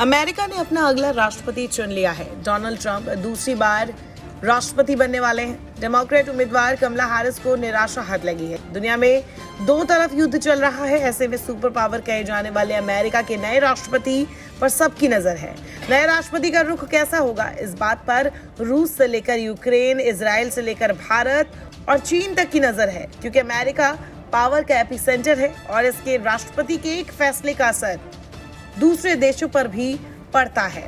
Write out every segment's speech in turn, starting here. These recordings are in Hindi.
अमेरिका ने अपना अगला राष्ट्रपति चुन लिया है। डोनाल्ड ट्रंप दूसरी बार राष्ट्रपति बनने वाले हैं। डेमोक्रेट उम्मीदवार कमला हैरिस को निराशा हाथ लगी है। दुनिया में दो तरफ युद्ध चल रहा है। ऐसे में सुपर पावर कहे जाने वाले अमेरिका के नए राष्ट्रपति पर सबकी नजर है। नए राष्ट्रपति का रुख कैसा होगा, इस बात पर रूस से लेकर यूक्रेन, इजराइल से लेकर भारत और चीन तक की नजर है, क्योंकि अमेरिका पावर का एपिसेंटर है और इसके राष्ट्रपति के एक फैसले का असर दूसरे देशों पर भी पड़ता है।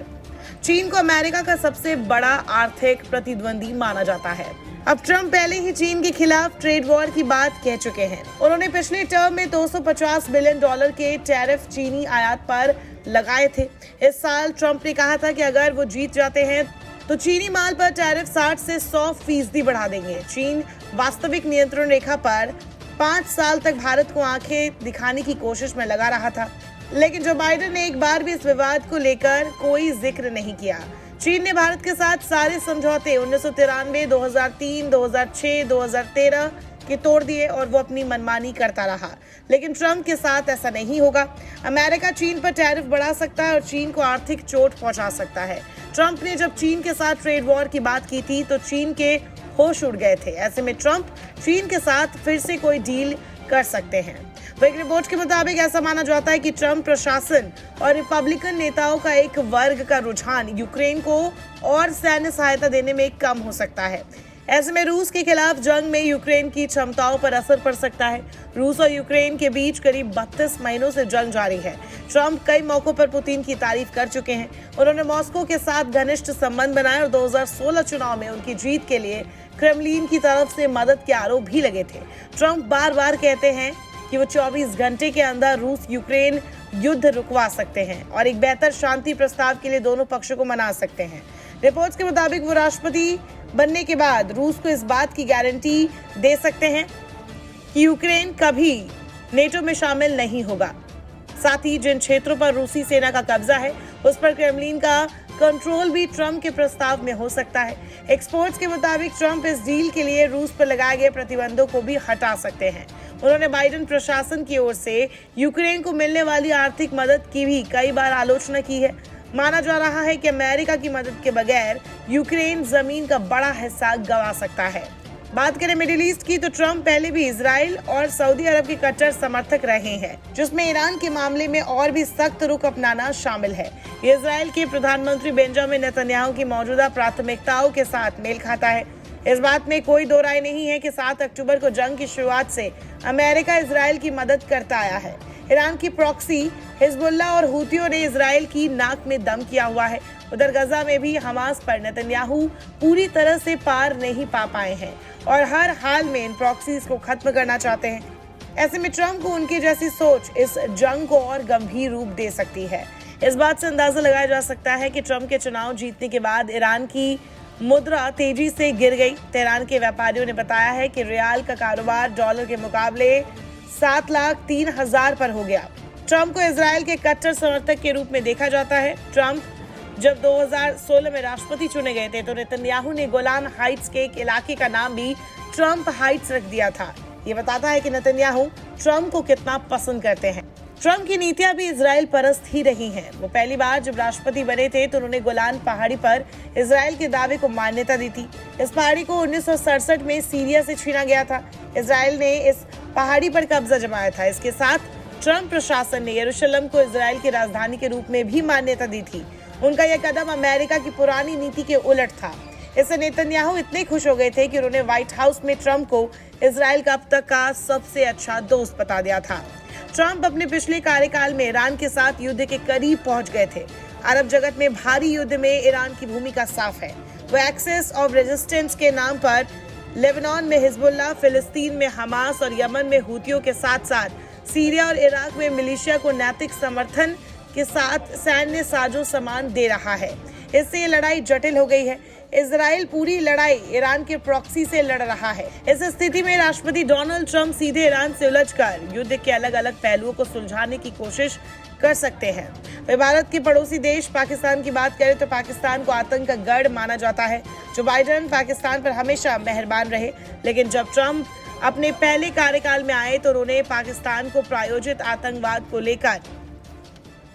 चीन को अमेरिका का सबसे बड़ा आर्थिक प्रतिद्वंदी माना जाता है। अब ट्रंप पहले ही चीन के खिलाफ ट्रेड वॉर की बात कह चुके हैं। उन्होंने पिछले टर्म में $250 बिलियन के टैरिफ चीनी आयात पर लगाए थे। इस साल ट्रंप ने कहा था कि अगर वो जीत जाते हैं तो चीनी माल पर टैरिफ 60 से 100% बढ़ा देंगे। चीन वास्तविक नियंत्रण रेखा पर 5 साल तक भारत को आंखें दिखाने की कोशिश में लगा रहा था, लेकिन जो बाइडेन ने एक बार भी इस विवाद को लेकर कोई जिक्र नहीं किया। चीन ने भारत के साथ सारे समझौते 1993, 2003, 2006, 2013 के तोड़ दिए और वो अपनी मनमानी करता रहा। लेकिन ट्रंप के साथ ऐसा नहीं होगा। अमेरिका चीन पर टैरिफ बढ़ा सकता है और चीन को आर्थिक चोट पहुंचा सकता है। ट्रंप ने जब चीन के साथ ट्रेड वॉर की बात की थी तो चीन के होश उड़ गए थे। ऐसे में ट्रंप चीन के साथ फिर से कोई डील कर सकते हैं। एक रिपोर्ट के मुताबिक ऐसा माना जाता है कि ट्रंप प्रशासन और रिपब्लिकन नेताओं का एक वर्ग का रुझान यूक्रेन को और सैन्य सहायता देने में कम हो सकता है। ऐसे में रूस के खिलाफ जंग में यूक्रेन की क्षमताओं पर असर पड़ सकता है। रूस और यूक्रेन के बीच करीब 32 महीनों से जंग जारी है। ट्रंप कई मौकों पर पुतिन की तारीफ कर चुके हैं। उन्होंने मॉस्को के साथ घनिष्ठ संबंध बनाए और 2016 चुनाव में उनकी जीत के लिए क्रेमलिन की तरफ से मदद के आरोप भी लगे थे। ट्रंप बार बार कहते हैं कि वो 24 घंटे के अंदर रूस यूक्रेन युद्ध रुकवा सकते हैं और एक बेहतर शांति प्रस्ताव के लिए दोनों पक्षों को मना सकते हैं। रिपोर्ट्स के मुताबिक वो राष्ट्रपति बनने के बाद रूस को इस बात की गारंटी दे सकते हैं कि यूक्रेन कभी नेटो में शामिल नहीं होगा। साथ ही जिन क्षेत्रों पर रूसी सेना का कब्जा है उस पर क्रेमलिन का कंट्रोल भी ट्रंप के प्रस्ताव में हो सकता है। एक्सपर्ट्स के मुताबिक ट्रंप इस डील के लिए रूस पर लगाए गए प्रतिबंधों को भी हटा सकते हैं। उन्होंने बाइडेन प्रशासन की ओर से यूक्रेन को मिलने वाली आर्थिक मदद की भी कई बार आलोचना की है। माना जा रहा है कि अमेरिका की मदद के बगैर यूक्रेन जमीन का बड़ा हिस्सा गंवा सकता है। बात करें मिडिल ईस्ट की तो ट्रंप पहले भी इजराइल और सऊदी अरब के कट्टर समर्थक रहे हैं, जिसमें ईरान के मामले में और भी सख्त रुख अपनाना शामिल है। ये इजराइल के प्रधानमंत्री बेंजामिन नेतन्याहू की मौजूदा प्राथमिकताओं के साथ मेल खाता है। इस बात में कोई दो राय नहीं है कि 7 अक्टूबर को जंग की शुरुआत से अमेरिका इजराइल की मदद करता आया है। ईरान की प्रॉक्सी हिजबुल्लाह और हुतियों ने इजराइल की नाक में दम किया हुआ है। उधर गजा में भी हमास पर नेतन्याहू पूरी तरह से पार नहीं पा पाए हैं और हर हाल में इन प्रॉक्सीज को खत्म करना चाहते हैं। ऐसे में ट्रंप को उनकी जैसी सोच इस जंग को और गंभीर रूप दे सकती है। इस बात से अंदाजा लगाया जा सकता है कि ट्रंप के चुनाव जीतने के बाद ईरान की मुद्रा तेजी से गिर गई। तेहरान के व्यापारियों ने बताया है कि रियाल का कारोबार डॉलर के मुकाबले 7,03,000 पर हो गया। ट्रंप को इजराइल के कट्टर समर्थक के रूप में देखा जाता है। ट्रंप जब 2016 में राष्ट्रपति चुने गए थे तो नेतन्याहू ने गोलान हाइट्स के एक इलाके का नाम भी ट्रंप हाइट्स रख दिया था। ये बताता है कि नेतन्याहू ट्रंप को कितना पसंद करते हैं। ट्रंप की नीतियां भी इजराइल परस्त ही रही हैं। वो पहली बार जब राष्ट्रपति बने थे तो उन्होंने गोलान पहाड़ी पर इजराइल के दावे को मान्यता दी थी। इस पहाड़ी को 1967 में सीरिया से छीना गया था। इजराइल ने इस पहाड़ी पर कब्जा जमाया था। इसके साथ ट्रंप प्रशासन ने यरूशलेम को इजराइल की राजधानी के रूप में भी मान्यता दी थी। उनका यह कदम अमेरिका की पुरानी नीति के उलट था। इससे नेतन्याहू इतने खुश हो गए थे कि उन्होंने व्हाइट हाउस में ट्रंप को इजराइल का अब तक का सबसे अच्छा दोस्त बता दिया था। ट्रंप अपने पिछले कार्यकाल में ईरान के साथ युद्ध के करीब पहुंच गए थे। अरब जगत में भारी युद्ध में ईरान की भूमिका साफ है। वो एक्सेस ऑफ रेजिस्टेंस के नाम पर लेबनान में हिजबुल्लाह, फिलिस्तीन में हमास और यमन में हुतियों के साथ साथ सीरिया और इराक में मिलिशिया को नैतिक समर्थन के साथ सैन्य साजो सामान दे रहा है। इससे ये लड़ाई जटिल हो गई है। इजराइल पूरी लड़ाई ईरान के प्रॉक्सी से लड़ रहा है। इस स्थिति में राष्ट्रपति डोनाल्ड ट्रंप सीधे ईरान से उलझकर युद्ध के अलग अलग पहलुओं को सुलझाने की कोशिश कर सकते हैं। वह भारत के पड़ोसी देश पाकिस्तान की बात करें तो पाकिस्तान को आतंक का गढ़ माना जाता है। जो बाइडेन पाकिस्तान पर हमेशा मेहरबान रहे, लेकिन जब ट्रंप अपने पहले कार्यकाल में आए तो उन्होंने पाकिस्तान को प्रायोजित आतंकवाद को लेकर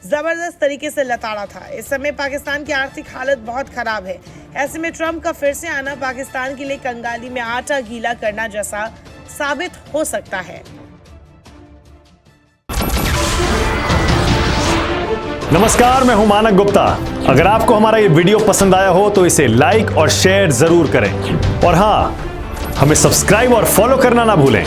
जबरदस्त तरीके से लताड़ा था। इस समय पाकिस्तान की आर्थिक हालत बहुत खराब है। ऐसे में ट्रंप का फिर से आना पाकिस्तान के लिए कंगाली में आटा गीला करना जैसा साबित हो सकता है। नमस्कार, मैं हूं मानक गुप्ता। अगर आपको हमारा ये वीडियो पसंद आया हो तो इसे लाइक और शेयर जरूर करें, और हां, हमें सब्सक्राइब और फॉलो करना ना भूलें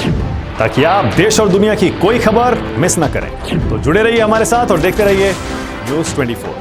ताकि आप देश और दुनिया की कोई खबर मिस ना करें। तो जुड़े रहिए हमारे साथ और देखते रहिए न्यूज़ 24।